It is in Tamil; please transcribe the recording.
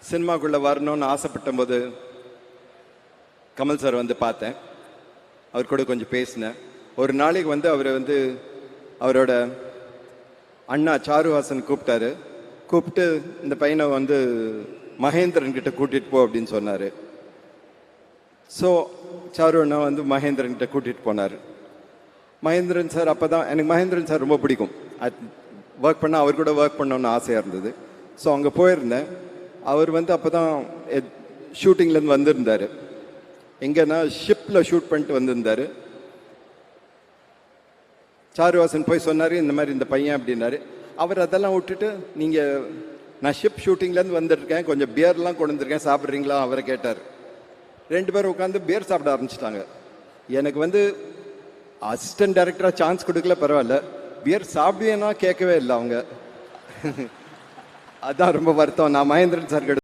சினிமாக்குள்ளே வரணும்னு ஆசைப்பட்ட போது கமல் சார் வந்து பார்த்தேன். அவர் கூட கொஞ்சம் பேசினேன். ஒரு நாளைக்கு வந்து அவர் வந்து அவரோட அண்ணா சாருஹாசன் கூப்பிட்டு இந்த பையனை வந்து மகேந்திரன் கிட்ட கூட்டிகிட்டு போ அப்படின்னு சொன்னார். ஸோ சாரு அண்ணா வந்து மகேந்திரன் கிட்ட கூட்டிகிட்டு போனார். மகேந்திரன் சார் அப்போ தான் எனக்கு மகேந்திரன் சார் ரொம்ப பிடிக்கும். ஒர்க் பண்ணால் அவர் கூட ஒர்க் பண்ணணுன்னு ஆசையாக இருந்தது. ஸோ அங்கே போயிருந்தேன். அவர் வந்து அப்போ தான் ஷூட்டிங்லேருந்து வந்திருந்தார். எங்கன்னா ஷிப்பில் ஷூட் பண்ணிட்டு வந்திருந்தார். சாருஹாசன் போய் சொன்னார், இந்த மாதிரி இந்த பையன் அப்படின்னாரு. அவர் அதெல்லாம் விட்டுட்டு, நீங்கள் நான் ஷிப் ஷூட்டிங்லேருந்து வந்துருக்கேன், கொஞ்சம் பியர்லாம் கொண்டு வந்திருக்கேன், சாப்பிட்றீங்களா அவரை கேட்டார். 2 பேரும் உட்காந்து பியர் சாப்பிட ஆரம்பிச்சிட்டாங்க. எனக்கு வந்து அசிஸ்டன்ட் டைரக்டராக சான்ஸ் கொடுக்கல, பரவாயில்ல, பியர் சாப்பிடுவேன்னா கேட்கவே இல்லை அவங்க. அதான் ரொம்ப வருத்தம். நான் மகேந்திரன் சார்